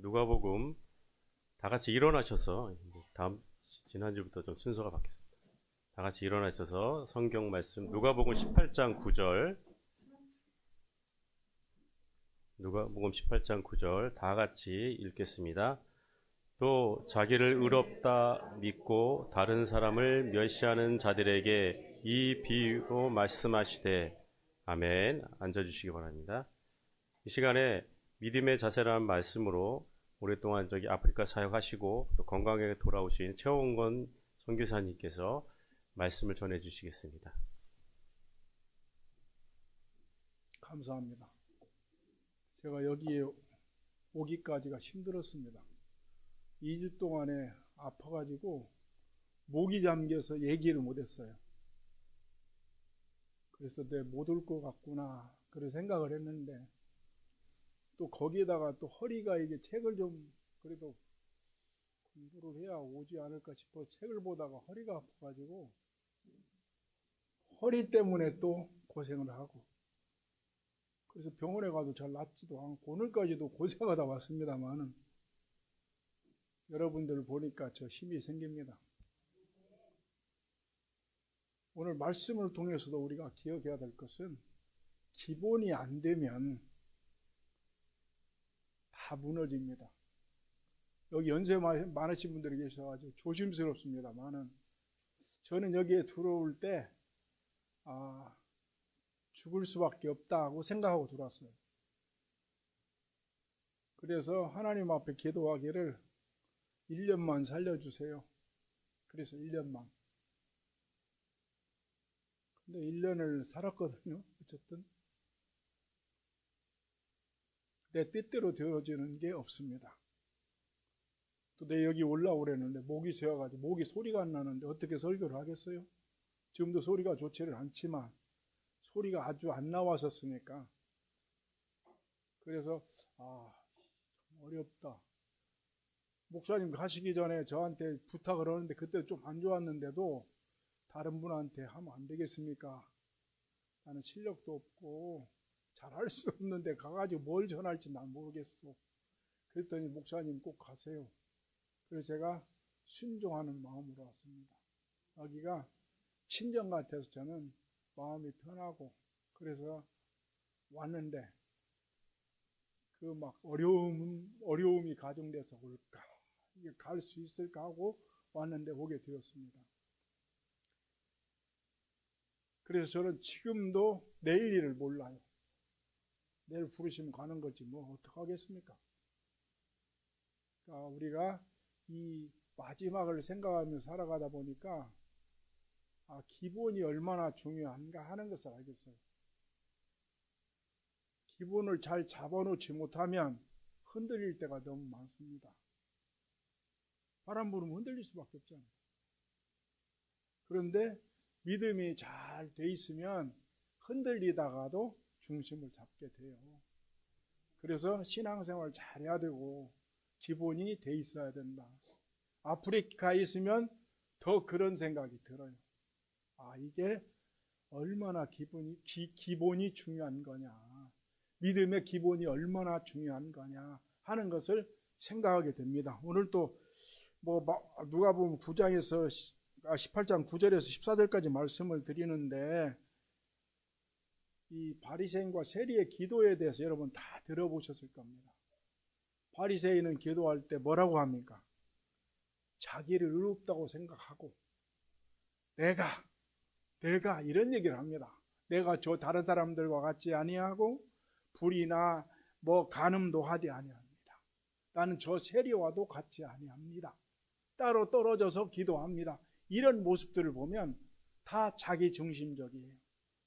누가복음 다 같이 일어나셔서 지난주부터 좀 순서가 바뀌었습니다. 다 같이 일어나셔서 성경 말씀 누가복음 18장 9절 누가복음 18장 9절 다 같이 읽겠습니다. 또 자기를 의롭다 믿고 다른 사람을 멸시하는 자들에게 이 비유로 말씀하시되 아멘. 앉아주시기 바랍니다. 이 시간에 믿음의 자세라는 말씀으로 오랫동안 아프리카 사역하시고 또 건강하게 돌아오신 최홍건 선교사님께서 말씀을 전해주시겠습니다. 감사합니다. 제가 여기에 오기까지가 힘들었습니다. 2주 동안에 아파가지고 목이 잠겨서 얘기를 못했어요. 그래서 내 못 올 것 같구나 그런 생각을 했는데 또 거기에다가 또 허리가 이게 책을 좀 그래도 공부를 해야 오지 않을까 싶어 책을 보다가 허리가 아파가지고 허리 때문에 또 고생을 하고 그래서 병원에 가도 잘 낫지도 않고 오늘까지도 고생하다 왔습니다만은 여러분들 보니까 저 힘이 생깁니다. 오늘 말씀을 통해서도 우리가 기억해야 될 것은 기본이 안 되면 다 무너집니다. 여기 연세 많으신 분들이 계셔가지고 조심스럽습니다만은 저는 여기에 들어올 때 죽을 수밖에 없다고 생각하고 들어왔어요. 그래서 하나님 앞에 기도하기를 1년만 살려주세요. 그래서 1년만. 근데 1년을 살았거든요. 어쨌든 내 뜻대로 되어지는 게 없습니다. 또 내 여기 올라오려는데 목이 새어가지고 목이 소리가 안 나는데 어떻게 설교를 하겠어요? 지금도 소리가 좋지를 않지만 소리가 아주 안 나왔었으니까 그래서 참 어렵다. 목사님 가시기 전에 저한테 부탁을 하는데 그때 좀 안 좋았는데도 다른 분한테 하면 안 되겠습니까? 나는 실력도 없고 잘할 수 없는데 가가지고 뭘 전할지 난 모르겠어. 그랬더니 목사님 꼭 가세요. 그래서 제가 순종하는 마음으로 왔습니다. 여기가 친정 같아서 저는 마음이 편하고 그래서 왔는데 그 막 어려움이 가중돼서 올까 이게 갈 수 있을까 하고 왔는데 오게 되었습니다. 그래서 저는 지금도 내일 일을 몰라요. 내일 부르시면 가는 거지 뭐 어떡하겠습니까? 그러니까 우리가 이 마지막을 생각하며 살아가다 보니까 기본이 얼마나 중요한가 하는 것을 알겠어요. 기본을 잘 잡아놓지 못하면 흔들릴 때가 너무 많습니다. 바람 불으면 흔들릴 수밖에 없잖아요. 그런데 믿음이 잘 돼 있으면 흔들리다가도 중심을 잡게 돼요. 그래서 신앙생활 잘해야 되고 기본이 돼 있어야 된다. 아프리카에 있으면 더 그런 생각이 들어요. 이게 얼마나 기본이 중요한 거냐. 믿음의 기본이 얼마나 중요한 거냐 하는 것을 생각하게 됩니다. 오늘 또 누가복음 9장에서 18장 9절에서 14절까지 말씀을 드리는데 이 바리새인과 세리의 기도에 대해서 여러분 다 들어보셨을 겁니다. 바리새인은 기도할 때 뭐라고 합니까? 자기를 의롭다고 생각하고 내가 이런 얘기를 합니다. 내가 저 다른 사람들과 같지 아니하고 불이나 간음도 하지 아니합니다. 나는 저 세리와도 같지 아니합니다. 따로 떨어져서 기도합니다. 이런 모습들을 보면 다 자기 중심적이에요.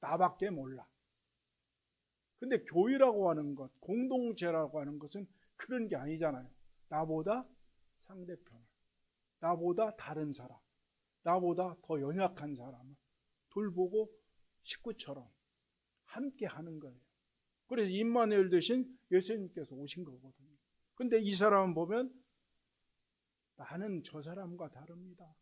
나밖에 몰라. 근데 교회라고 하는 것, 공동체라고 하는 것은 그런 게 아니잖아요. 나보다 상대편을, 나보다 다른 사람, 나보다 더 연약한 사람을 돌보고 식구처럼 함께 하는 거예요. 그래서 임마누엘 되신 예수님께서 오신 거거든요. 근데 이 사람은 보면 나는 저 사람과 다릅니다.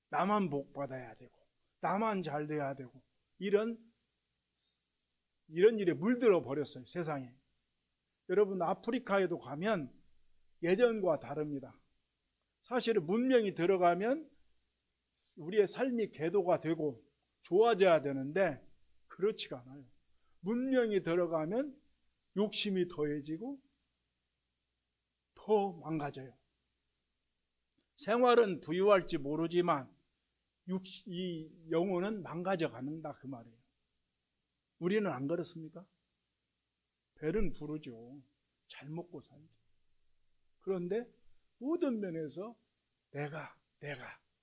나만 복 받아야 되고 나만 잘 돼야 되고 이런 일에 물들어 버렸어요. 세상에. 여러분 아프리카에도 가면 예전과 다릅니다. 사실은 문명이 들어가면 우리의 삶이 궤도가 되고 좋아져야 되는데 그렇지가 않아요. 문명이 들어가면 욕심이 더해지고 더 망가져요. 생활은 부유할지 모르지만 이 영혼은 망가져 가는다 그 말이에요. 우리는 안 그렇습니까? 배는 부르죠. 잘 먹고 살죠. 그런데 모든 면에서 내가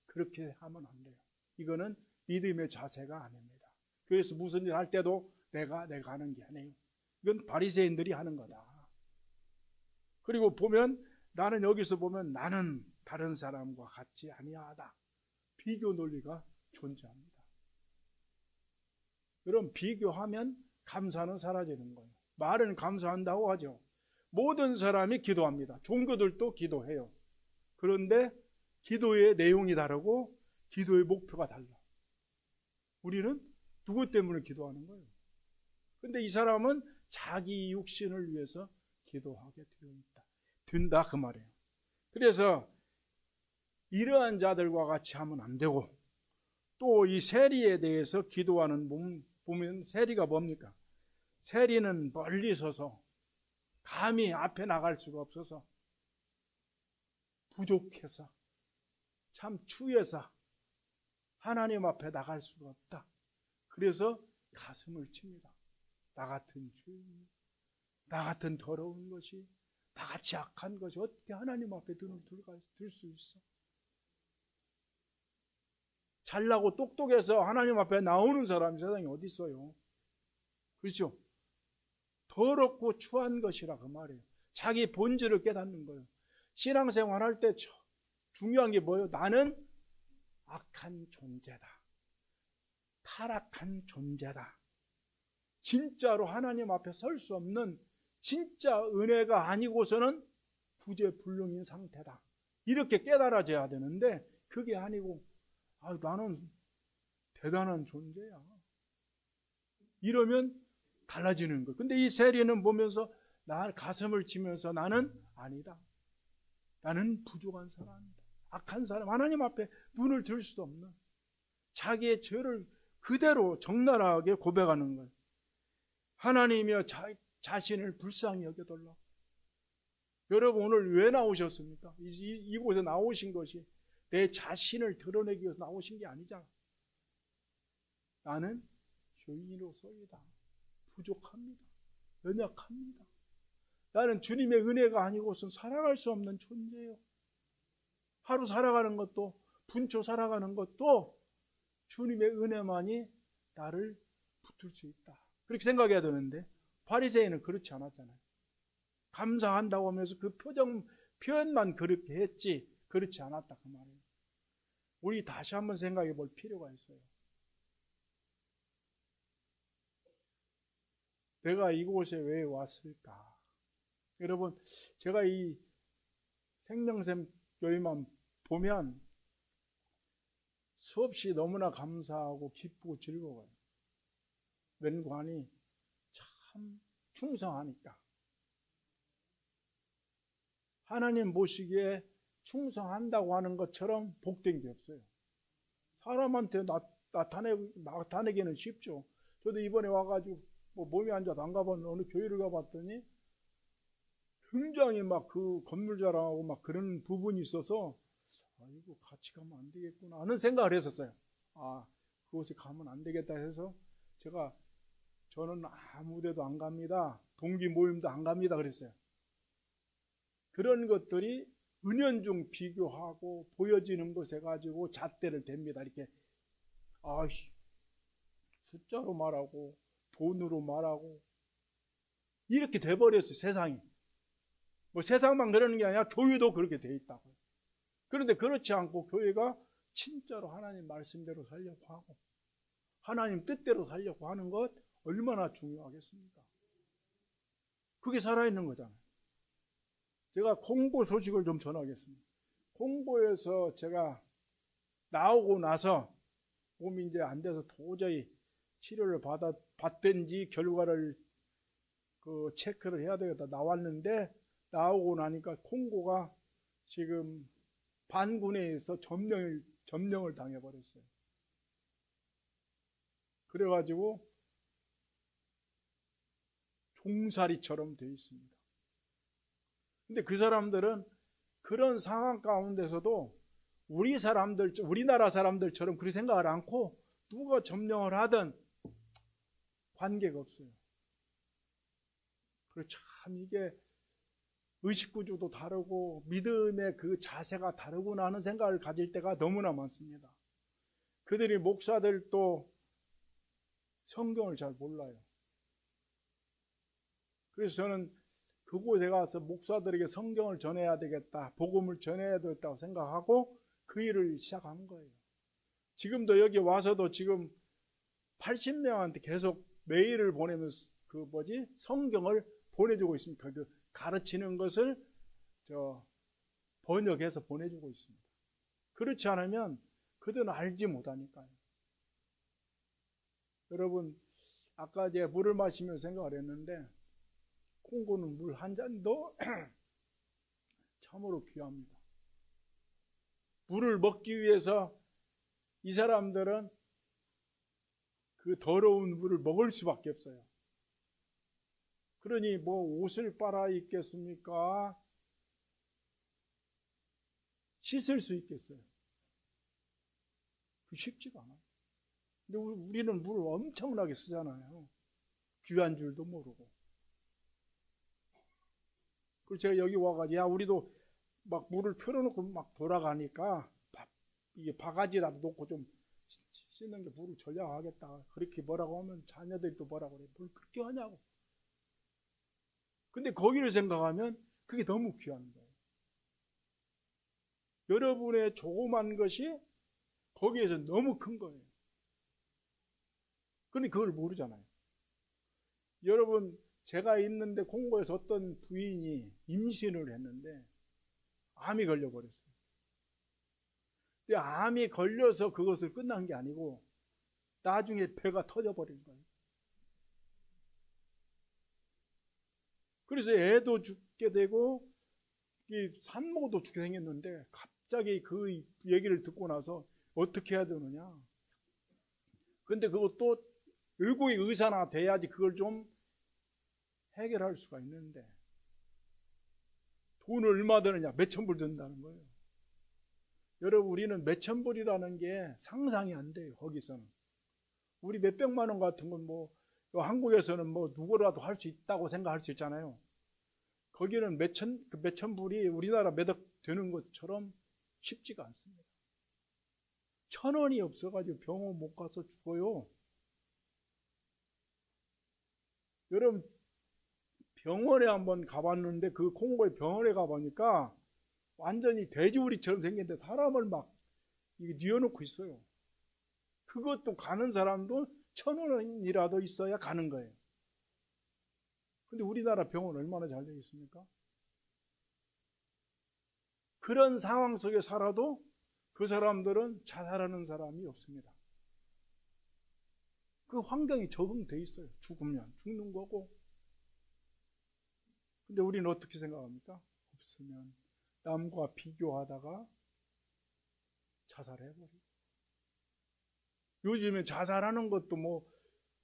그렇게 하면 안 돼요. 이거는 믿음의 자세가 아닙니다. 교회에서 무슨 일 할 때도 내가 하는 게 아니에요. 이건 바리새인들이 하는 거다. 그리고 보면 나는 여기서 보면 나는 다른 사람과 같지 아니하다. 비교 논리가 존재합니다. 여러분 비교하면 감사는 사라지는 거예요. 말은 감사한다고 하죠. 모든 사람이 기도합니다. 종교들도 기도해요. 그런데 기도의 내용이 다르고 기도의 목표가 달라. 우리는 누구 때문에 기도하는 거예요? 근데 이 사람은 자기 육신을 위해서 기도하게 된다 그 말이에요. 그래서 이러한 자들과 같이 하면 안 되고 또 이 세리에 대해서 기도하는 보면 세리가 뭡니까? 세리는 멀리 서서 감히 앞에 나갈 수가 없어서 부족해서 참 추해서 하나님 앞에 나갈 수가 없다. 그래서 가슴을 칩니다. 나 같은 주인, 나 같은 더러운 것이, 나같이 악한 것이 어떻게 하나님 앞에 눈을 들 수 있어? 잘나고 똑똑해서 하나님 앞에 나오는 사람이 세상에 어디 있어요? 그렇죠? 더럽고 추한 것이라 그 말이에요. 자기 본질을 깨닫는 거예요. 신앙생활 할 때 중요한 게 뭐예요? 나는 악한 존재다. 타락한 존재다. 진짜로 하나님 앞에 설 수 없는 진짜 은혜가 아니고서는 구제불능인 상태다. 이렇게 깨달아져야 되는데 그게 아니고 나는 대단한 존재야. 이러면 달라지는 거예요. 근데 이 세리는 보면서 나 가슴을 치면서 나는 아니다. 나는 부족한 사람이다. 악한 사람, 하나님 앞에 눈을 들 수 없는 자기의 죄를 그대로 적나라하게 고백하는 거예요. 하나님이여 자신을 불쌍히 여겨달라. 여러분 오늘 왜 나오셨습니까? 이곳에 나오신 것이 내 자신을 드러내기 위해서 나오신 게 아니잖아. 나는 죄인으로서이다. 부족합니다. 연약합니다. 나는 주님의 은혜가 아니고선 살아갈 수 없는 존재예요. 하루 살아가는 것도 분초 살아가는 것도 주님의 은혜만이 나를 붙들 수 있다. 그렇게 생각해야 되는데 바리새인은 그렇지 않았잖아요. 감사한다고 하면서 그 표현만 그렇게 했지 그렇지 않았다 그 말이에요. 우리 다시 한번 생각해 볼 필요가 있어요. 내가 이곳에 왜 왔을까? 여러분 제가 이 생명샘 교회만 보면 수없이 너무나 감사하고 기쁘고 즐거워요. 웬관이 참 충성하니까. 하나님 보시기에 충성한다고 하는 것처럼 복된 게 없어요. 사람한테 나타내기는 쉽죠. 저도 이번에 와가지고 몸이 안 좋아서 안 가봤는데 어느 교회를 가봤더니 굉장히 막 그 건물 자랑하고 막 그런 부분이 있어서 이거 같이 가면 안 되겠구나 하는 생각을 했었어요. 그곳에 가면 안 되겠다 해서 저는 아무 데도 안 갑니다. 동기 모임도 안 갑니다 그랬어요. 그런 것들이 은연중 비교하고 보여지는 것에 가지고 잣대를 댑니다. 이렇게 숫자로 말하고 돈으로 말하고 이렇게 돼버렸어요. 세상이. 세상만 그러는 게 아니라 교회도 그렇게 돼 있다고요. 그런데 그렇지 않고 교회가 진짜로 하나님 말씀대로 살려고 하고 하나님 뜻대로 살려고 하는 것 얼마나 중요하겠습니까? 그게 살아있는 거잖아요. 제가 콩고 소식을 좀 전하겠습니다. 콩고에서 제가 나오고 나서 몸이 이제 안 돼서 도저히 치료를 받든지 결과를 그 체크를 해야 되겠다 나왔는데, 나오고 나니까 콩고가 지금 반군에 의해서 점령을 당해버렸어요. 그래가지고 종살이처럼 되어 있습니다. 근데 그 사람들은 그런 상황 가운데서도 우리나라 사람들처럼 그렇게 생각을 않고 누가 점령을 하든 관계가 없어요. 그리고 참 이게 의식구조도 다르고 믿음의 그 자세가 다르구나 하는 생각을 가질 때가 너무나 많습니다. 그들이 목사들도 성경을 잘 몰라요. 그래서 저는 그곳에 가서 목사들에게 성경을 전해야 되겠다, 복음을 전해야 되겠다고 생각하고 그 일을 시작한 거예요. 지금도 여기 와서도 지금 80명한테 계속 메일을 보내면서 성경을 보내주고 있습니다. 그 가르치는 것을 번역해서 보내주고 있습니다. 그렇지 않으면 그들은 알지 못하니까요. 여러분, 아까 제가 물을 마시면서 생각을 했는데 콩고는 물 한 잔도 참으로 귀합니다. 물을 먹기 위해서 이 사람들은 그 더러운 물을 먹을 수밖에 없어요. 그러니 뭐 옷을 빨아 입겠습니까? 씻을 수 있겠어요? 그 쉽지가 않아요. 근데 우리는 물을 엄청나게 쓰잖아요. 귀한 줄도 모르고. 그리고 제가 여기 와가지고, 야, 우리도 막 물을 틀어놓고 막 돌아가니까 이게 바가지라도 놓고 좀 씻는 게 물을 절약하겠다. 그렇게 뭐라고 하면 자녀들이 또 뭐라고 그래. 뭘 그렇게 하냐고. 근데 거기를 생각하면 그게 너무 귀한 거예요. 여러분의 조그만 것이 거기에서 너무 큰 거예요. 근데 그걸 모르잖아요. 여러분, 제가 있는데 콩고에서 어떤 부인이 임신을 했는데 암이 걸려버렸어요. 근데 암이 걸려서 그것을 끝난 게 아니고 나중에 배가 터져버린 거예요. 그래서 애도 죽게 되고 이 산모도 죽게 생겼는데 갑자기 그 얘기를 듣고 나서 어떻게 해야 되느냐. 근데 그것도 의국의 의사나 돼야지 그걸 좀 해결할 수가 있는데 돈을 얼마 드느냐, 몇천 불 든다는 거예요. 여러분, 우리는 몇천 불이라는 게 상상이 안 돼요. 거기서는 우리 몇백만 원 같은 건 뭐 한국에서는 뭐 누구라도 할 수 있다고 생각할 수 있잖아요. 거기는 몇천 불이 우리나라 몇억 되는 것처럼 쉽지가 않습니다. 1,000원이 없어가지고 병원 못 가서 죽어요. 여러분, 병원에 한번 가봤는데 그 콩고의 병원에 가보니까 완전히 돼지우리처럼 생겼는데 사람을 막 뉘어놓고 있어요. 그것도 가는 사람도 1,000원이라도 있어야 가는 거예요. 근데 우리나라 병원 얼마나 잘 되어 있습니까? 그런 상황 속에 살아도 그 사람들은 자살하는 사람이 없습니다. 그 환경이 적응돼 있어요. 죽으면 죽는 거고. 근데 우리는 어떻게 생각합니까? 없으면 남과 비교하다가 자살해버리고. 요즘에 자살하는 것도 뭐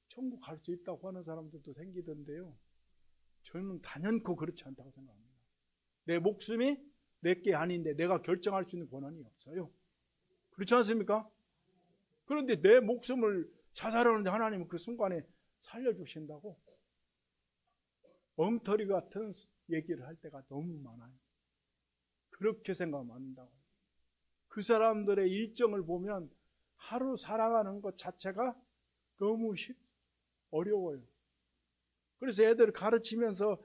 천국 갈 수 있다고 하는 사람들도 생기던데요. 저는 단연코 그렇지 않다고 생각합니다. 내 목숨이 내게 아닌데 내가 결정할 수 있는 권한이 없어요. 그렇지 않습니까? 그런데 내 목숨을 자살하는데 하나님은 그 순간에 살려주신다고 엉터리 같은 얘기를 할 때가 너무 많아요. 그렇게 생각하면 안 된다고. 그 사람들의 일정을 보면 하루 살아가는 것 자체가 너무 어려워요. 그래서 애들 가르치면서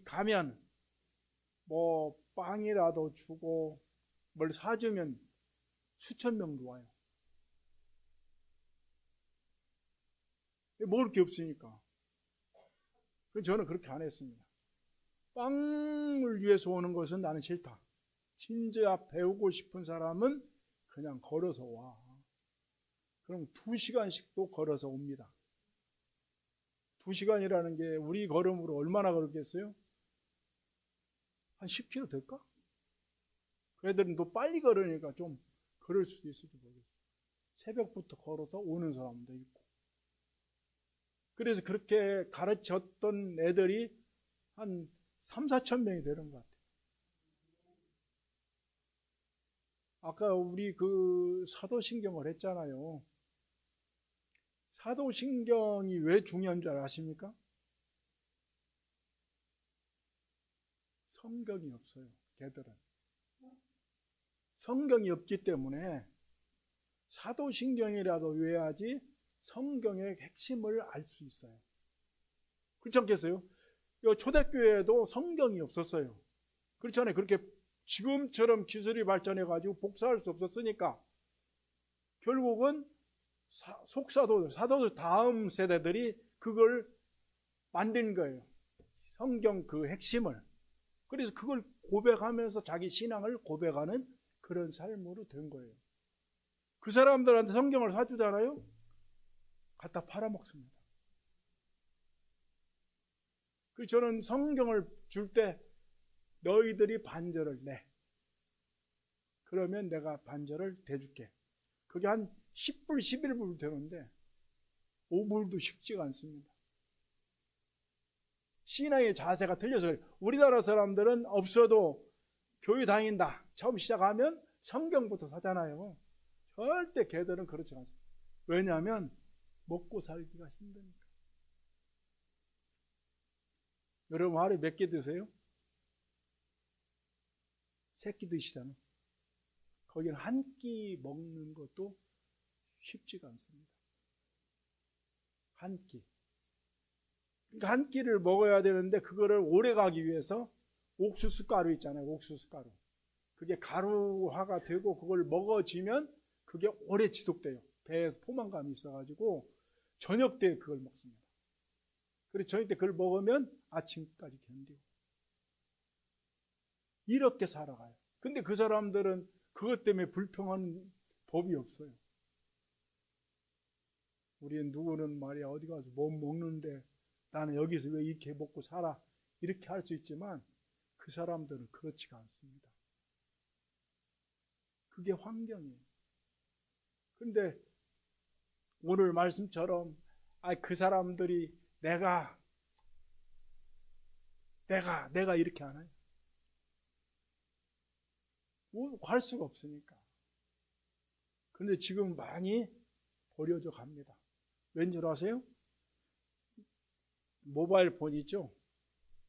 가면 뭐 빵이라도 주고 뭘 사주면 수천 명도 와요. 먹을 게 없으니까. 그래서 저는 그렇게 안 했습니다. 빵을 위해서 오는 것은 나는 싫다. 진짜 배우고 싶은 사람은 그냥 걸어서 와. 그럼 2시간씩도 걸어서 옵니다. 2시간이라는 게 우리 걸음으로 얼마나 걸었겠어요? 한 10km 될까? 그 애들은 또 빨리 걸으니까 좀 걸을 수도 있을지 모르겠어요. 새벽부터 걸어서 오는 사람도 있고. 그래서 그렇게 가르쳤던 애들이 한 3, 4천 명이 되는 것 같아요. 아까 우리 그 사도신경을 했잖아요. 사도신경이 왜 중요한 줄 아십니까? 성경이 없어요, 걔들은. 성경이 없기 때문에 사도신경이라도 외워야지 성경의 핵심을 알 수 있어요. 그렇지 않겠어요? 초대교회에도 성경이 없었어요. 그렇잖아요. 그렇게 지금처럼 기술이 발전해가지고 복사할 수 없었으니까 결국은 속사도들, 사도들 다음 세대들이 그걸 만든 거예요. 성경 그 핵심을. 그래서 그걸 고백하면서 자기 신앙을 고백하는 그런 삶으로 된 거예요. 그 사람들한테 성경을 사주잖아요. 갖다 팔아먹습니다. 그래서 저는 성경을 줄 때 너희들이 반절을 내. 그러면 내가 반절을 대줄게. 그게 한 10불, 11불 되는데 5불도 쉽지가 않습니다. 신앙의 자세가 틀려서 우리나라 사람들은 없어도 교회 다닌다. 처음 시작하면 성경부터 사잖아요. 절대 걔들은 그렇지 않습니다. 왜냐하면 먹고 살기가 힘드니까. 여러분 하루에 몇 개 드세요? 3끼 드시잖아요. 거기는 한 끼 먹는 것도 쉽지가 않습니다. 한 끼. 그러니까 한 끼를 먹어야 되는데 그거를 오래 가기 위해서 옥수수 가루 있잖아요. 옥수수 가루. 그게 가루화가 되고 그걸 먹어지면 그게 오래 지속돼요. 배에서 포만감이 있어가지고 저녁 때 그걸 먹습니다. 그래서 저녁 때 그걸 먹으면 아침까지 견디고 이렇게 살아가요. 근데 그 사람들은 그것 때문에 불평하는 법이 없어요. 우리는 누구는 말이야 어디 가서 못 먹는데 나는 여기서 왜 이렇게 먹고 살아 이렇게 할 수 있지만 그 사람들은 그렇지가 않습니다. 그게 환경이에요. 근데 오늘 말씀처럼 그 사람들이 내가 이렇게 안 해요. 뭐 할 수가 없으니까. 근데 지금 많이 버려져 갑니다. 왠줄 아세요? 모바일 폰 있죠?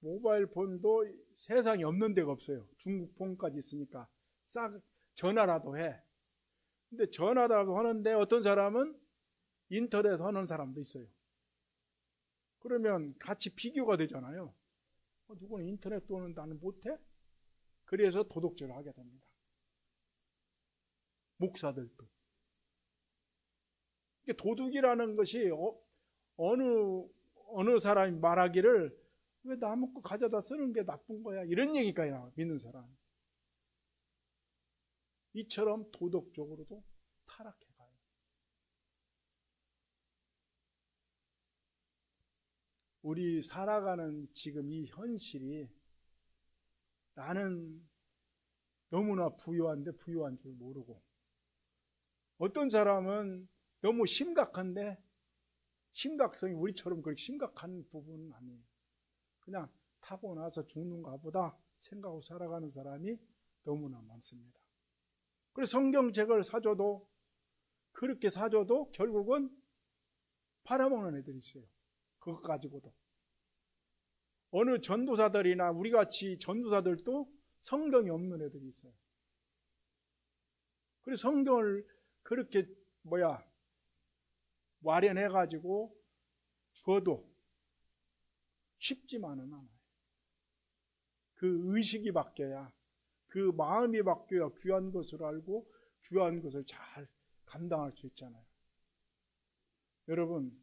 모바일 폰도 세상에 없는 데가 없어요. 중국 폰까지 있으니까 싹 전화라도 해. 근데 전화라도 하는데 어떤 사람은 인터넷 하는 사람도 있어요. 그러면 같이 비교가 되잖아요. 누구는 인터넷도 하는데 나는 못해? 그래서 도덕질을 하게 됩니다. 목사들도. 도둑이라는 것이 어느 사람이 말하기를 왜 남의 거 가져다 쓰는 게 나쁜 거야 이런 얘기까지 나와요. 믿는 사람. 이처럼 도덕적으로도 타락해가요. 우리 살아가는 지금 이 현실이 나는 너무나 부유한데 부유한 줄 모르고 어떤 사람은 너무 심각한데 심각성이 우리처럼 그렇게 심각한 부분은 아니에요. 그냥 타고나서 죽는가 보다 생각하고 살아가는 사람이 너무나 많습니다. 그래서 성경책을 사줘도 그렇게 사줘도 결국은 팔아먹는 애들이 있어요. 그것 가지고도. 어느 전도사들이나 우리같이 전도사들도 성경이 없는 애들이 있어요. 그래서 성경을 그렇게 마련해가지고 줘도 쉽지만은 않아요. 그 의식이 바뀌어야, 그 마음이 바뀌어야 귀한 것을 알고 귀한 것을 잘 감당할 수 있잖아요. 여러분,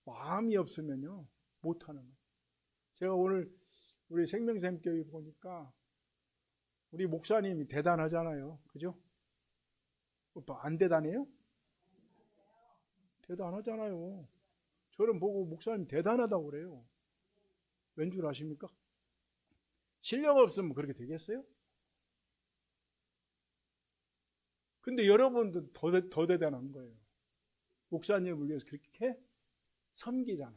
마음이 없으면요 못하는 거예요. 제가 오늘 우리 생명샘교회 보니까 우리 목사님이 대단하잖아요. 그죠? 안 대단해요? 대단하잖아요. 저는 보고 목사님 대단하다고 그래요. 왠 줄 아십니까? 실력 없으면 그렇게 되겠어요? 근데 여러분도 더 대단한 거예요. 목사님을 위해서 그렇게 섬기잖아.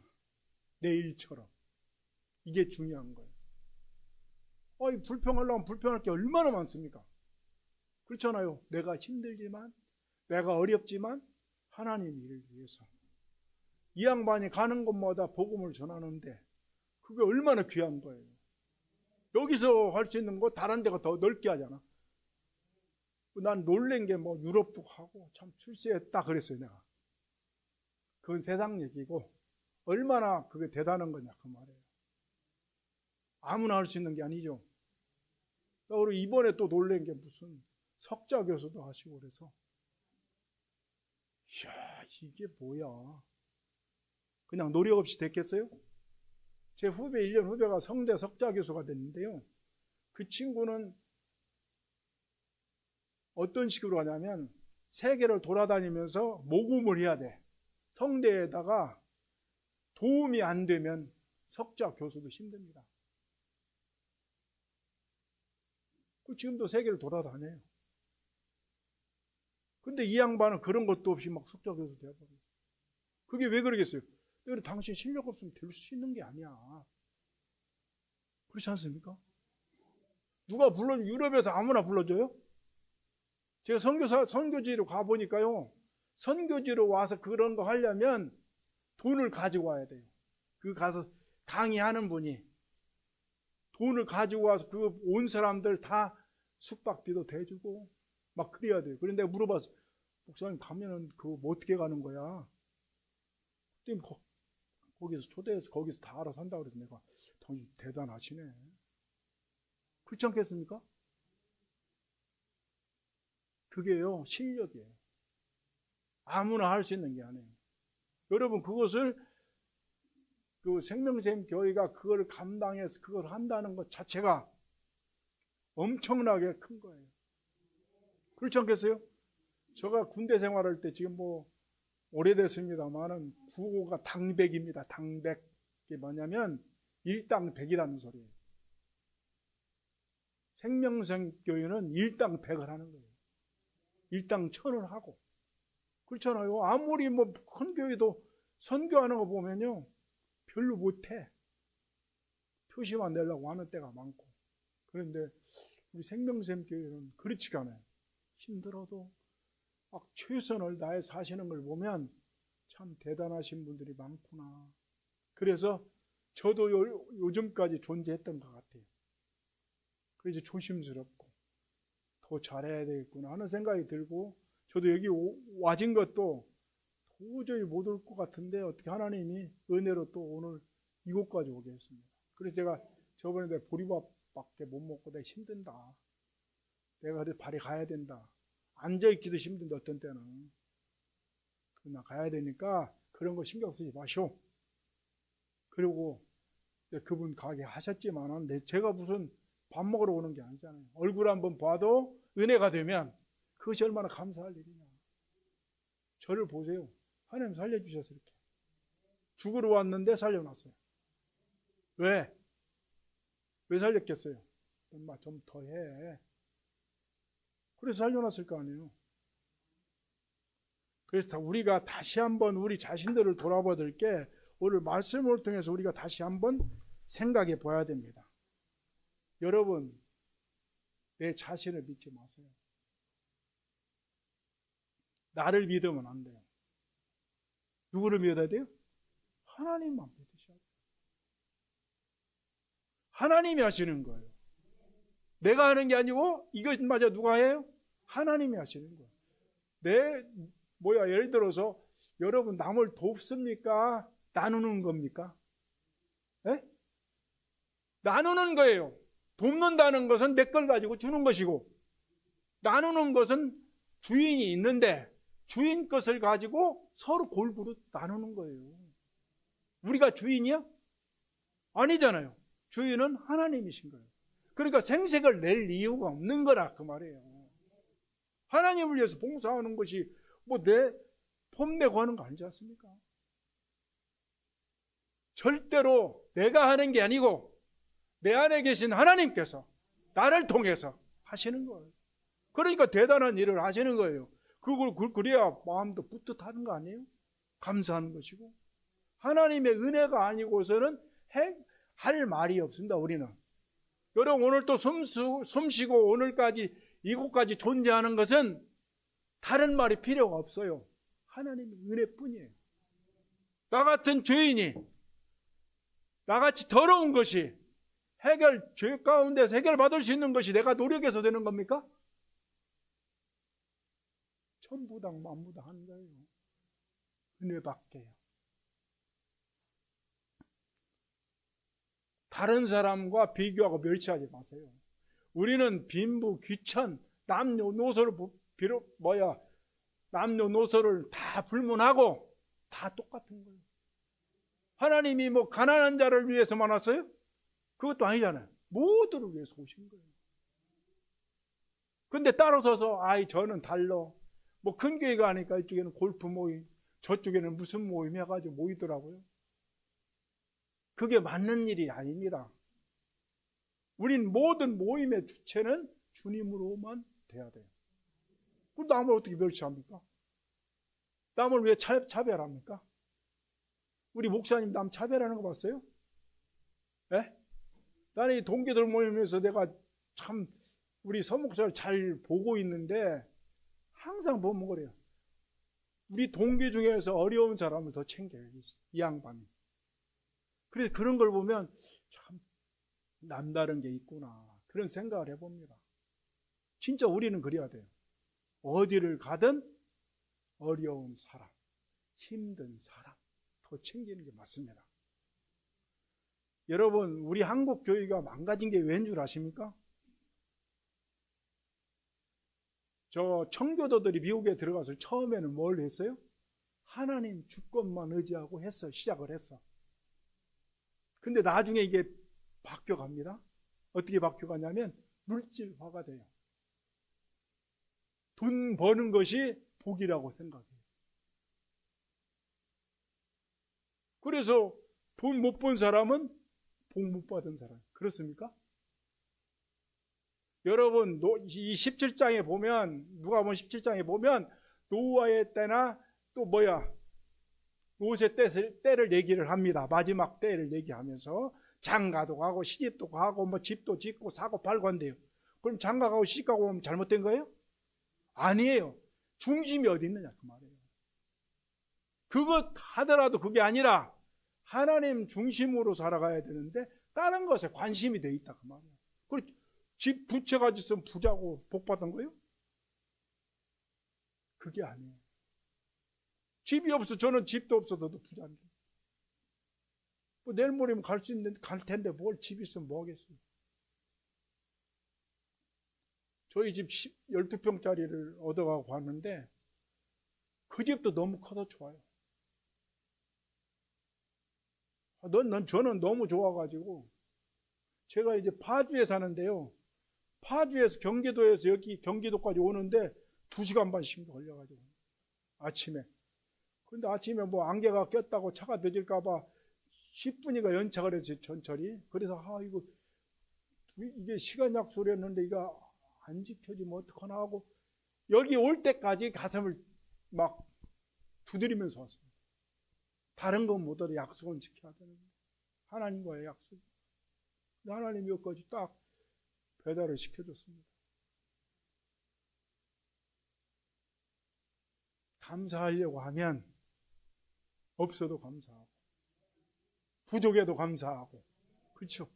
내 일처럼. 이게 중요한 거예요. 아이, 불평하려면 불평할 게 얼마나 많습니까? 그렇잖아요. 내가 힘들지만, 내가 어렵지만 하나님 일을 위해서. 이 양반이 가는 곳마다 복음을 전하는데 그게 얼마나 귀한 거예요. 여기서 할 수 있는 거 다른 데가 더 넓게 하잖아. 난 놀란 게 뭐 유럽도 하고 참 출세했다 그랬어요, 내가. 그건 세상 얘기고 얼마나 그게 대단한 거냐 그 말이에요. 아무나 할 수 있는 게 아니죠. 그리고 이번에 또 놀란 게 무슨 석자 교수도 하시고 그래서 이야, 이게 뭐야. 그냥 노력 없이 됐겠어요? 제 후배, 1년 후배가 성대 석자 교수가 됐는데요. 그 친구는 어떤 식으로 하냐면 세계를 돌아다니면서 모금을 해야 돼. 성대에다가 도움이 안 되면 석자 교수도 힘듭니다. 지금도 세계를 돌아다녀요. 근데 이 양반은 그런 것도 없이 막 석자 교수 되어버려요. 그게 왜 그러겠어요? 그래, 당신 실력 없으면 될 수 있는 게 아니야. 그렇지 않습니까? 누가 유럽에서 아무나 불러줘요? 제가 선교지로 가보니까요, 선교지로 와서 그런 거 하려면 돈을 가지고 와야 돼요. 그 가서 강의하는 분이 돈을 가지고 와서 그 온 사람들 다 숙박비도 대주고 막 그래야 돼요. 그런데 내가 물어봤어. 목사님 가면은 그거 뭐 어떻게 가는 거야? 그랬더니 거기서 초대해서 거기서 다 알아서 한다고 그래서 내가 당신 대단하시네. 그렇지 않겠습니까? 그게요, 실력이에요. 아무나 할 수 있는 게 아니에요. 여러분, 그것을 그 생명샘 교회가 그걸 감당해서 그걸 한다는 것 자체가 엄청나게 큰 거예요. 그렇지 않겠어요? 제가 군대 생활할 때 지금 뭐 오래됐습니다만은 구호가 당백입니다. 당백. 이게 뭐냐면 일당백이라는 소리예요. 생명샘 교회는 일당백을 하는 거예요. 일당천을 하고. 그렇잖아요. 아무리 뭐 큰 교회도 선교하는 거 보면요, 별로 못해. 표시만 내려고 하는 때가 많고. 그런데 우리 생명샘 교회는 그렇지가 않아요. 힘들어도 막 최선을 다해 사시는 걸 보면 참 대단하신 분들이 많구나. 그래서 저도 요즘까지 존재했던 것 같아요. 그래서 조심스럽고 더 잘해야 되겠구나 하는 생각이 들고, 저도 여기 와진 것도 도저히 못 올 것 같은데 어떻게 하나님이 은혜로 또 오늘 이곳까지 오게 했습니다. 그래서 제가 저번에 내가 보리밥밖에 못 먹고 내가 힘든다. 내가 발이 가야 된다. 앉아있기도 힘든데 어떤 때는. 그러나 가야 되니까 그런 거 신경 쓰지 마시오. 그리고 그분 가게 하셨지만은 제가 무슨 밥 먹으러 오는 게 아니잖아요. 얼굴 한번 봐도 은혜가 되면 그것이 얼마나 감사할 일이냐. 저를 보세요. 하나님 살려주셔서 이렇게. 죽으러 왔는데 살려놨어요. 왜? 왜 살렸겠어요? 엄마 좀 더 해. 그래서 살려놨을 거 아니에요. 그래서 우리가 다시 한번 우리 자신들을 돌아봐야 될 게, 오늘 말씀을 통해서 우리가 다시 한번 생각해 봐야 됩니다. 여러분, 내 자신을 믿지 마세요. 나를 믿으면 안 돼요. 누구를 믿어야 돼요? 하나님만 믿으셔야 돼요. 하나님이 하시는 거예요. 내가 하는 게 아니고 이것마저 누가 해요? 하나님이 하시는 거예요. 예를 들어서 여러분 남을 돕습니까? 나누는 겁니까? 네? 나누는 거예요. 돕는다는 것은 내 걸 가지고 주는 것이고, 나누는 것은 주인이 있는데 주인 것을 가지고 서로 골고루 나누는 거예요. 우리가 주인이야? 아니잖아요. 주인은 하나님이신 거예요. 그러니까 생색을 낼 이유가 없는 거라 그 말이에요. 하나님을 위해서 봉사하는 것이 뭐 내 폼내고 하는 거 아니지 않습니까? 절대로 내가 하는 게 아니고 내 안에 계신 하나님께서 나를 통해서 하시는 거예요. 그러니까 대단한 일을 하시는 거예요. 그래야 마음도 뿌듯하는 거 아니에요? 감사하는 것이고. 하나님의 은혜가 아니고서는 할 말이 없습니다. 우리는. 여러분, 오늘 또 숨쉬고 오늘까지 이곳까지 존재하는 것은 다른 말이 필요가 없어요. 하나님의 은혜뿐이에요. 나 같은 죄인이, 나같이 더러운 것이 죄 가운데서 해결받을 수 있는 것이 내가 노력해서 되는 겁니까? 천부당 만부당 하는 거예요. 은혜밖에요. 다른 사람과 비교하고 멸시하지 마세요. 우리는 빈부, 귀천, 남녀노소를 남녀노소를 다 불문하고 다 똑같은 거예요. 하나님이 뭐 가난한 자를 위해서만 왔어요? 그것도 아니잖아요. 모두를 위해서 오신 거예요. 근데 따로 서서 저는 달러 뭐 큰 교회가 하니까 이쪽에는 골프 모임, 저쪽에는 무슨 모임 해가지고 모이더라고요. 그게 맞는 일이 아닙니다. 우린 모든 모임의 주체는 주님으로만 돼야 돼요. 그럼 남을 어떻게 멸시합니까? 남을 왜 차별합니까? 우리 목사님 남 차별하는 거 봤어요? 예? 나는 이 동기들 모임에서 내가 참 우리 서목사를 잘 보고 있는데 항상 보면 그래요. 우리 동기 중에서 어려운 사람을 더 챙겨요. 이 양반이. 그래서 그런 걸 보면 참 남다른 게 있구나. 그런 생각을 해봅니다. 진짜 우리는 그래야 돼요. 어디를 가든 어려운 사람, 힘든 사람 더 챙기는 게 맞습니다. 여러분, 우리 한국 교회가 망가진 게 왠 줄 아십니까? 저 청교도들이 미국에 들어가서 처음에는 뭘 했어요? 하나님 주권만 의지하고 시작을 했어. 근데 나중에 이게 바뀌어갑니다. 어떻게 바뀌어가냐면 물질화가 돼요. 돈 버는 것이 복이라고 생각해요. 그래서 돈 못 번 사람은 복 못 받은 사람. 그렇습니까? 여러분, 이 17장에 보면, 누가복음 17장에 보면 노아의 때나 또 롯의 때를 얘기를 합니다. 마지막 때를 얘기하면서 장가도 가고 시집도 가고 뭐 집도 짓고 사고 팔고 한대요. 그럼 장가 가고 시집 가고 하면 잘못된 거예요? 아니에요. 중심이 어디 있느냐 그 말이에요. 그것 하더라도 그게 아니라 하나님 중심으로 살아가야 되는데 다른 것에 관심이 돼 있다 그 말이에요. 그리고 집 부채 가지고 있으면 부자고 복 받은 거예요? 그게 아니에요. 집이 없어. 저는 집도 없어서도 부자인데. 뭐 내일 모레면 갈 텐데 뭘 집 있으면 뭐 하겠어요. 저희 집 12평짜리를 얻어가고 갔는데 그 집도 너무 커서 좋아요. 저는 너무 좋아가지고 제가 이제 파주에 사는데요. 파주에서 경기도에서 여기 경기도까지 오는데 2시간 반씩 걸려가지고 아침에. 근데 아침에 뭐 안개가 꼈다고 차가 늦을까봐 10분이가 연착을 했어요, 전철이. 그래서 이게 시간 약속을 했는데 이거 안 지켜지면 어떡하나 하고 여기 올 때까지 가슴을 막 두드리면서 왔습니다. 다른 건 못하도 약속은 지켜야 되는데 하나님과의 약속. 하나님이 여기까지 딱 배달을 시켜줬습니다. 감사하려고 하면 없어도 감사하고 부족해도 감사하고 그렇죠.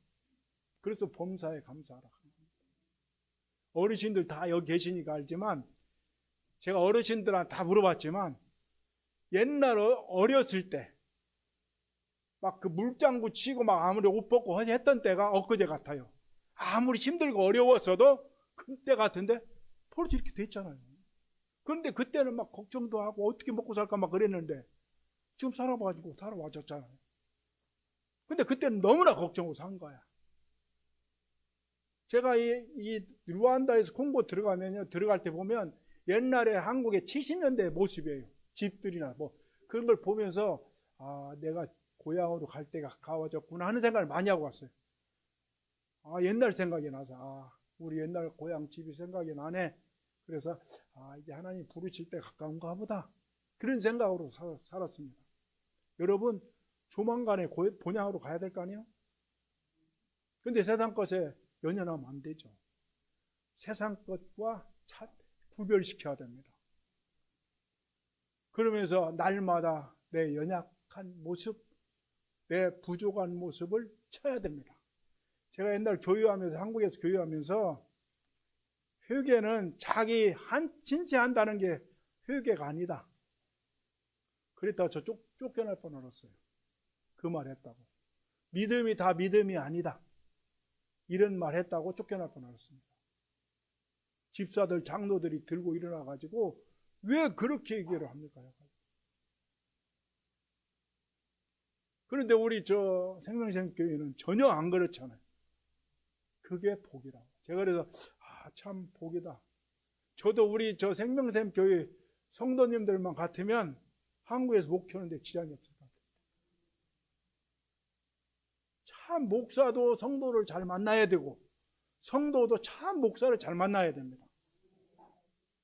그래서 범사에 감사하라. 어르신들 다 여기 계시니까 알지만 제가 어르신들한테 다 물어봤지만 옛날 어렸을 때 막 그 물장구 치고 막 아무리 옷 벗고 했던 때가 엊그제 같아요. 아무리 힘들고 어려웠어도 그때 같은데 벌써 이렇게 됐잖아요. 그런데 그때는 막 걱정도 하고 어떻게 먹고 살까 막 그랬는데 지금 살아와졌잖아요. 근데 그때는 너무나 걱정하고 산 거야. 제가 이 루안다에서 콩고 들어갈 때 보면 옛날에 한국의 70년대 모습이에요. 집들이나 뭐 그런 걸 보면서 내가 고향으로 갈 때가 가까워졌구나 하는 생각을 많이 하고 왔어요. 옛날 생각이 나서 우리 옛날 고향 집이 생각이 나네. 그래서 이제 하나님 부르실 때 가까운가 보다. 그런 생각으로 살았습니다. 여러분 조만간에 본향으로 가야 될 거 아니에요? 근데 세상 것에 연연하면 안 되죠. 세상 것과 구별시켜야 됩니다. 그러면서 날마다 내 연약한 모습, 내 부족한 모습을 쳐야 됩니다. 제가 옛날 교회하면서, 한국에서 교회하면서 회개는 자기 진짜한다는 게 회개가 아니다. 그랬다가 저 쫓겨날 뻔했어요. 그 말 했다고. 믿음이 다 믿음이 아니다. 이런 말 했다고 쫓겨날 뻔했습니다. 집사들, 장로들이 들고 일어나가지고 왜 그렇게 얘기를 합니까? 그런데 우리 저 생명샘교회는 전혀 안 그렇잖아요. 그게 복이라고. 제가 그래서 참 복이다. 저도 우리 저 생명샘교회 성도님들만 같으면 한국에서 목회하는데 지장이 없을 것 같아요. 참 목사도 성도를 잘 만나야 되고 성도도 참 목사를 잘 만나야 됩니다.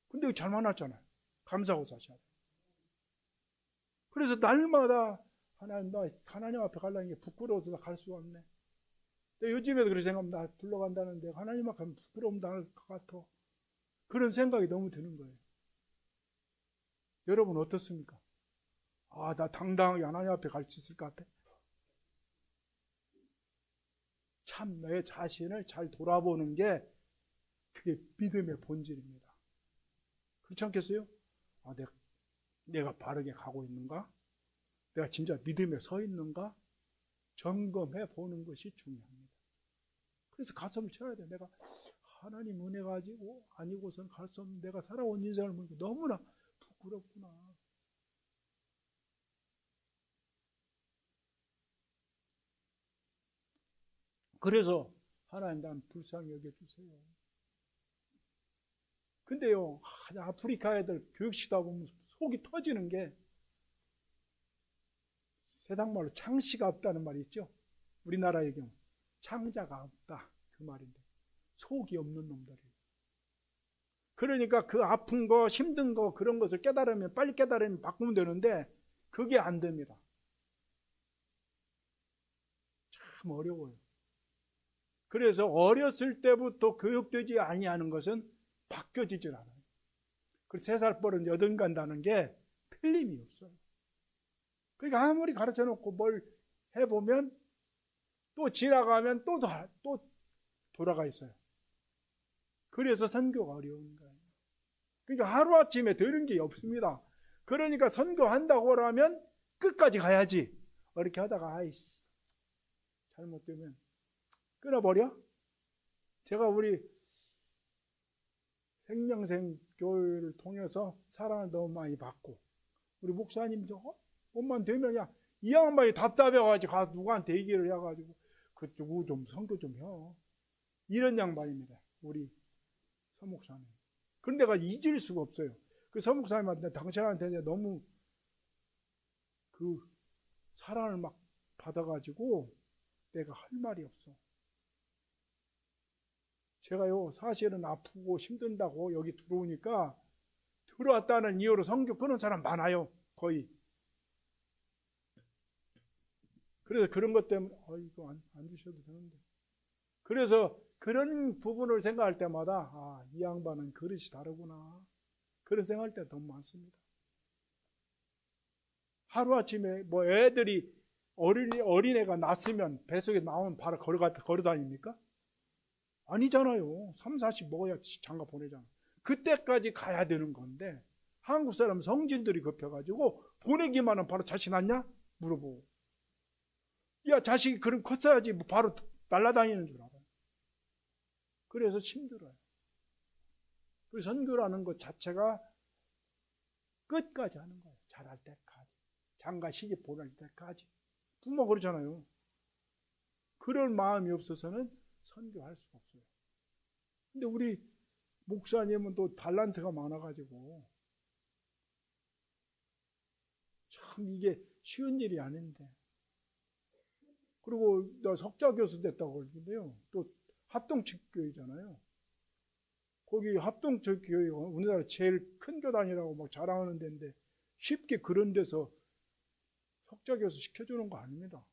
근데 잘 만났잖아요. 감사하고 사셔야 돼요. 그래서 날마다 하나님, 나 하나님 앞에 가려는 게 부끄러워서 갈 수가 없네. 근데 요즘에도 그렇게 생각합니다. 불러간다는데 하나님 앞에 가면 부끄러움 당할 것 같아. 그런 생각이 너무 드는 거예요. 여러분 어떻습니까? 나 당당하게 하나님 앞에 갈 수 있을 것 같아. 참 내 자신을 잘 돌아보는 게 그게 믿음의 본질입니다. 그렇지 않겠어요? 내가 바르게 가고 있는가? 내가 진짜 믿음에 서 있는가? 점검해 보는 것이 중요합니다. 그래서 가슴을 쳐야 돼. 내가 하나님 은혜 가지고 아니고선 갈 수 없는 내가 살아온 인생을 보니까 너무나 부끄럽구나. 그래서 하나님 난 불쌍히 여겨주세요. 근데요, 아프리카 애들 교육시키다 보면 속이 터지는 게 세상 말로 창시가 없다는 말이 있죠. 우리나라의 경우 창자가 없다 그 말인데 속이 없는 놈들이에요. 그러니까 그 아픈 거 힘든 거 그런 것을 깨달으면 빨리 깨달으면 바꾸면 되는데 그게 안 됩니다. 참 어려워요. 그래서 어렸을 때부터 교육되지 아니하는 것은 바뀌어지질 않아요. 그래서 3살 버릇 8 간다는 게 틀림이 없어요. 그러니까 아무리 가르쳐 놓고 뭘 해보면 또 지나가면 또 돌아가 있어요. 그래서 선교가 어려운 거예요. 그러니까 하루아침에 되는 게 없습니다. 그러니까 선교한다고 하면 끝까지 가야지. 이렇게 하다가 잘못되면 끊어버려? 제가 우리 생명생 교회를 통해서 사랑을 너무 많이 받고 우리 목사님도 몸만 되면 이 양반이 답답해가지고 가서 누구한테 얘기를 해가지고 그쪽 좀 선교 좀 해. 이런 양반입니다. 우리 서목사님. 그런데 내가 잊을 수가 없어요. 그 서목사님한테 당신한테 너무 그 사랑을 막 받아가지고 내가 할 말이 없어. 제가요 사실은 아프고 힘든다고 여기 들어오니까 들어왔다는 이유로 선교 끊은 사람 많아요. 거의. 그래서 그런 것 때문에 이거 안 주셔도 되는데. 그래서 그런 부분을 생각할 때마다 이 양반은 그릇이 다르구나. 그런 생각할 때 너무 많습니다. 하루아침에 뭐 애들이 어린애가 낳았으면 뱃속에 나오면 바로 걸어 다닙니까? 아니잖아요. 3, 40 먹어야 장가 보내잖아. 그때까지 가야 되는 건데 한국 사람 성질들이 급해가지고 보내기만 하면 바로 자식 낳냐? 물어보고. 야 자식이 그럼 컸어야지 뭐 바로 날아다니는 줄 알아요. 그래서 힘들어요. 그 선교라는 것 자체가 끝까지 하는 거예요. 잘할 때까지. 장가 시집 보낼 때까지. 부모 그러잖아요. 그럴 마음이 없어서는 선교할 수가 없어요. 근데 우리 목사님은 또 달란트가 많아가지고 참 이게 쉬운 일이 아닌데 그리고 나 석좌 교수 됐다고 그러는데요. 또 합동측교회잖아요. 거기 합동측교회가 우리나라 제일 큰 교단이라고 막 자랑하는 데인데 쉽게 그런 데서 석좌 교수 시켜주는 거 아닙니다.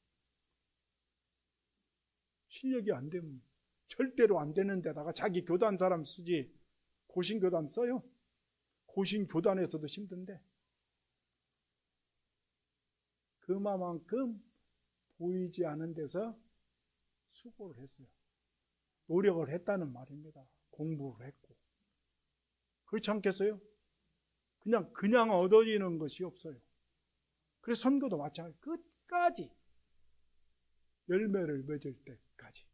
실력이 안 되면 절대로 안 되는 데다가 자기 교단 사람 쓰지 고신교단 써요. 고신교단에서도 힘든데 그만큼 보이지 않은 데서 수고를 했어요. 노력을 했다는 말입니다. 공부를 했고. 그렇지 않겠어요? 그냥 얻어지는 것이 없어요. 그래서 선교도 마찬가지. 끝까지 열매를 맺을 때까지.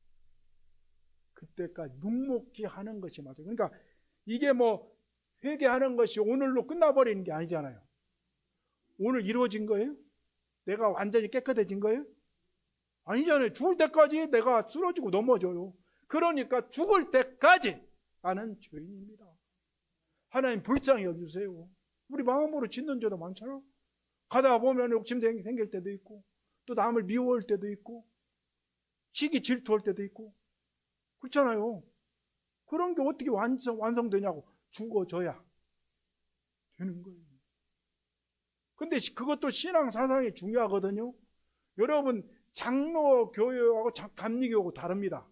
그때까지 묵묵히 하는 것이 맞아요. 그러니까 이게 뭐 회개하는 것이 오늘로 끝나버리는 게 아니잖아요. 오늘 이루어진 거예요? 내가 완전히 깨끗해진 거예요? 아니잖아요. 죽을 때까지 내가 쓰러지고 넘어져요. 그러니까 죽을 때까지 나는 죄인입니다. 하나님 불쌍히 여기주세요. 우리 마음으로 짓는 죄도 많잖아. 가다 보면 욕심 생길 때도 있고 또 남을 미워할 때도 있고 시기 질투할 때도 있고 그렇잖아요. 그런 게 어떻게 완성되냐고. 죽어져야 되는 거예요. 근데 그것도 신앙 사상이 중요하거든요. 여러분 장로 교회하고 감리교하고 다릅니다.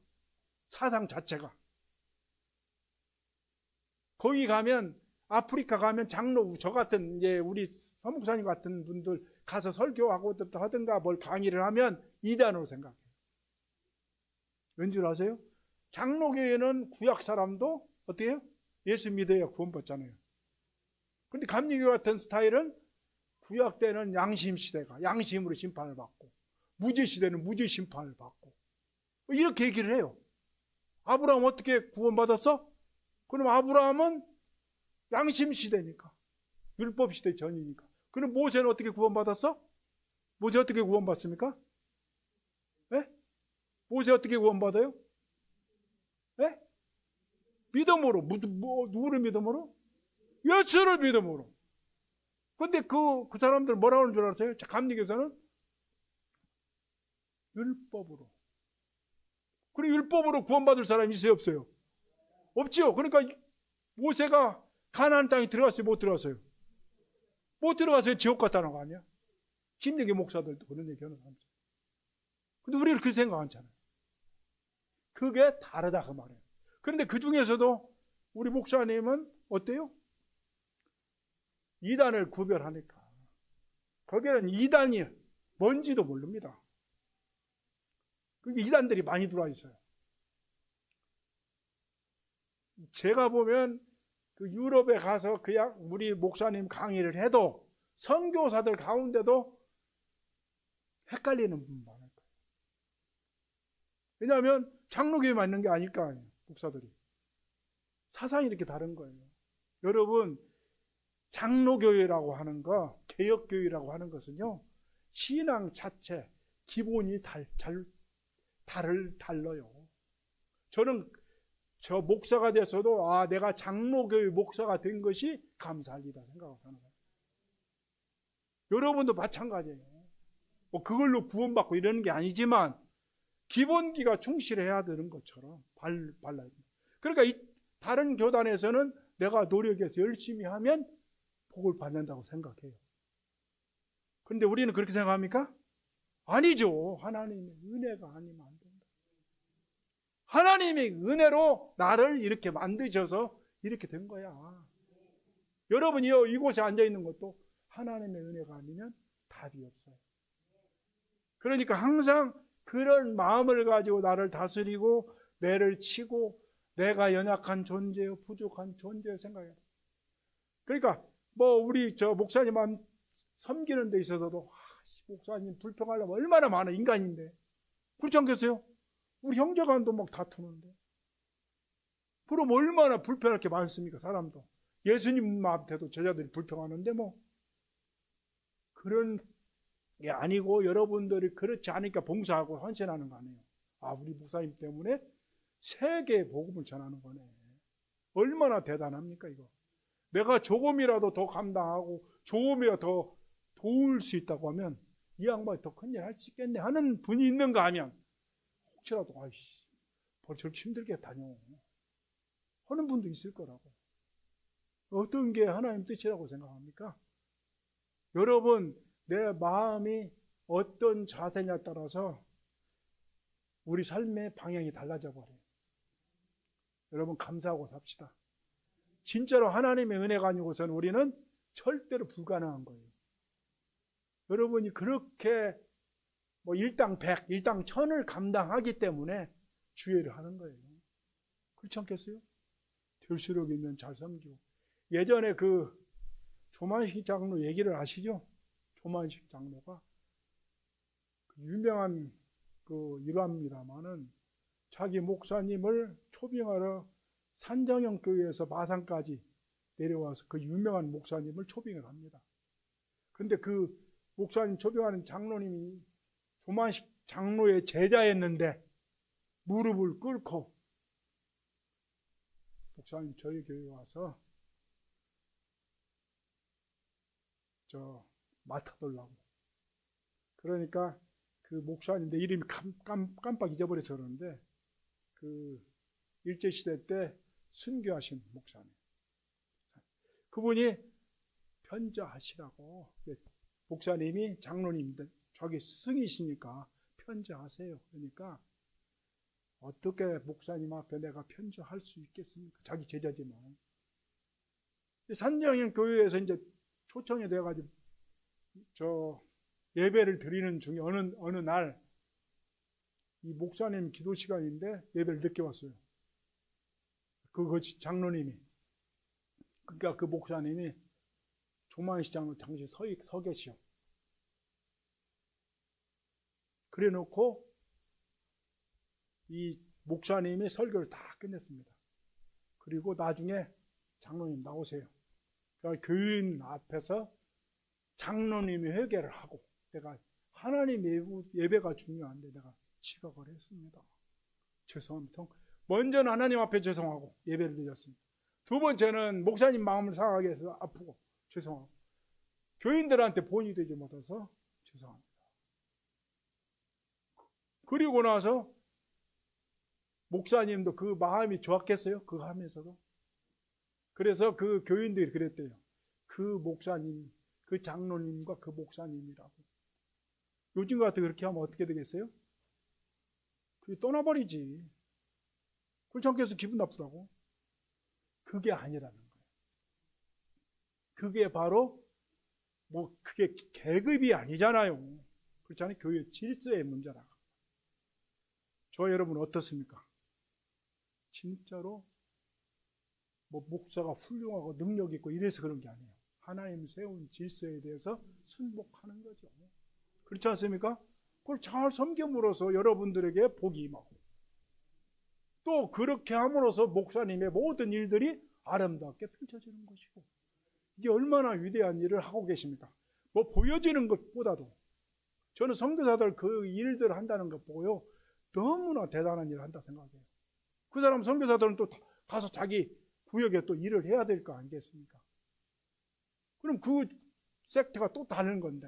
사상 자체가. 거기 가면 아프리카 가면 장로 저 같은 이제 우리 서목사님 같은 분들 가서 설교하고 하든가 뭘 강의를 하면 이단으로 생각해요. 왠 줄 아세요? 장로교회는 구약 사람도 어떻게 해요? 예수 믿어야 구원받잖아요. 그런데 감리교 같은 스타일은 구약 때는 양심 시대가 양심으로 심판을 받고 무죄 시대는 무죄 심판을 받고 이렇게 얘기를 해요. 아브라함 어떻게 구원받았어? 그럼 아브라함은 양심 시대니까 율법 시대 전이니까. 그럼 모세는 어떻게 구원받았어? 모세 어떻게 구원받습니까? 네? 모세 어떻게 구원받아요? 네? 믿음으로. 누구를 믿음으로? 예수를 믿음으로. 근데 그 사람들 뭐라고 하는 줄 알았어요? 감리교에서는 율법으로. 그리고 율법으로 구원받을 사람이 있어요? 없어요? 없지요. 그러니까 모세가 가나안 땅에 들어갔어요? 못 들어갔어요? 못 들어가서요. 지옥 갔다는 거 아니야? 진리교 목사들도 그런 얘기 하는 사람들. 근데 우리는 그렇게 생각 안 하잖아요. 그게 다르다 그 말이에요. 그런데 그 중에서도 우리 목사님은 어때요? 이단을 구별하니까 거기는 이단이 뭔지도 모릅니다. 그게 이단들이 많이 들어와 있어요. 제가 보면 그 유럽에 가서 그냥 우리 목사님 강의를 해도 선교사들 가운데도 헷갈리는 분 많을 거예요. 왜냐하면 장로교에 맞는 게 아닐까 목사들이. 사상이 이렇게 다른 거예요. 여러분 장로교회라고 하는 거, 개혁교회라고 하는 것은요, 신앙 자체, 기본이 달라요. 저는 저 목사가 돼서도, 내가 장로교회 목사가 된 것이 감사할 일이다 생각하고 사는 거예요. 여러분도 마찬가지예요. 뭐 그걸로 구원받고 이러는 게 아니지만, 기본기가 충실해야 되는 것처럼 발라야 돼요. 그러니까 다른 교단에서는 내가 노력해서 열심히 하면 복을 받는다고 생각해요. 그런데 우리는 그렇게 생각합니까? 아니죠. 하나님의 은혜가 아니면 안 된다. 하나님의 은혜로 나를 이렇게 만드셔서 이렇게 된 거야. 여러분이 이곳에 앉아있는 것도 하나님의 은혜가 아니면 답이 없어요. 그러니까 항상 그런 마음을 가지고 나를 다스리고 매를 치고 내가 연약한 존재요, 부족한 존재요 생각해요. 그러니까 뭐 우리 저 목사님만 섬기는 데 있어서도 목사님 불평하려면 얼마나 많아 인간인데 그렇지 않겠어요? 우리 형제간도 막 다투는데 그럼 얼마나 불편할 게 많습니까? 사람도 예수님한테도 제자들이 불평하는데 뭐 그런 게 아니고 여러분들이 그렇지 않으니까 봉사하고 헌신하는 거 아니에요. 우리 목사님 때문에 세계에 복음을 전하는 거네. 얼마나 대단합니까 이거. 내가 조금이라도 더 감당하고 조금이라도 더 도울 수 있다고 하면 이 양반이 더 큰 일 할 수 있겠네 하는 분이 있는가 하면 혹시라도 아이씨 뭘 저렇게 힘들게 다녀 하는 분도 있을 거라고. 어떤 게 하나님 뜻이라고 생각합니까? 여러분, 내 마음이 어떤 자세냐에 따라서 우리 삶의 방향이 달라져 버려요. 여러분, 감사하고 삽시다. 진짜로 하나님의 은혜가 아니고서는 우리는 절대로 불가능한 거예요. 여러분이 그렇게 뭐 일당 100, 일당 1000을 감당하기 때문에 주의를 하는 거예요. 그렇지 않겠어요? 될수록 있는 잘 섬기고. 예전에 그 조만식 장로 얘기를 아시죠? 조만식 장로가 유명한 그 일화입니다만은 자기 목사님을 초빙하러 산정형 교회에서 마산까지 내려와서 그 유명한 목사님을 초빙을 합니다. 근데 그 목사님 초빙하는 장로님이 조만식 장로의 제자였는데 무릎을 꿇고 목사님 저희 교회에 와서 저 맡아달라고. 그러니까 그 목사님인데 이름이 깜빡 잊어버려서 그러는데 그 일제시대 때 순교하신 목사님. 그분이 편지하시라고. 목사님이 장로님인데 자기 스승이시니까 편지하세요. 그러니까 어떻게 목사님 앞에 내가 편지할 수 있겠습니까? 자기 제자지만. 산정형 교회에서 이제 초청이 돼가지고 저 예배를 드리는 중에 어느 날 이 목사님 기도 시간인데 예배를 늦게 왔어요. 그 장로님이. 그러니까 그 목사님이 조만식 장로 당시 서 계시오. 그래 놓고 이 목사님이 설교를 다 끝냈습니다. 그리고 나중에 장로님 나오세요. 그러니까 교인 앞에서 장로님이 회개를 하고 내가 하나님 예배가 중요한데 내가 지각을 했습니다. 죄송합니다. 먼저는 하나님 앞에 죄송하고 예배를 드렸습니다. 두 번째는 목사님 마음을 상하게 해서 아프고 죄송하고 교인들한테 본이 되지 못해서 죄송합니다. 그리고 나서 목사님도 그 마음이 좋았겠어요? 그거 하면서도. 그래서 그 교인들이 그랬대요. 그 목사님, 그 장로님과 그 목사님이라고. 요즘 같은 그렇게 하면 어떻게 되겠어요? 그게 떠나버리지. 그렇지 않겠어? 기분 나쁘다고. 그게 아니라는 거예요. 그게 바로 그게 계급이 아니잖아요. 그렇잖아요. 교회 질서의 문제라. 저 여러분 어떻습니까? 진짜로 목사가 훌륭하고 능력 있고 이래서 그런 게 아니에요. 하나님 세운 질서에 대해서 순복하는 거죠. 그렇지 않습니까? 그걸 잘 섬김으로써 여러분들에게 복이 임하고 또 그렇게 함으로써 목사님의 모든 일들이 아름답게 펼쳐지는 것이고 이게 얼마나 위대한 일을 하고 계십니까? 뭐 보여지는 것보다도 저는 선교사들 그 일들을 한다는 것 보고요 너무나 대단한 일을 한다 생각해요. 그 사람 선교사들은 또 가서 자기 구역에 또 일을 해야 될 거 아니겠습니까? 그럼 그 섹터가 또 다른 건데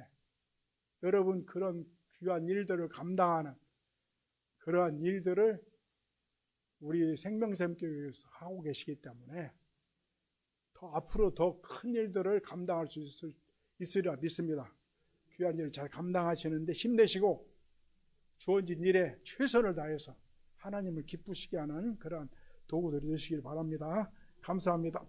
여러분 그런 귀한 일들을 감당하는 그러한 일들을 우리 생명샘교회에서 하고 계시기 때문에 더 앞으로 더 큰 일들을 감당할 수 있으리라 믿습니다. 귀한 일을 잘 감당하시는데 힘내시고 주어진 일에 최선을 다해서 하나님을 기쁘시게 하는 그러한 도구들이 되시길 바랍니다. 감사합니다.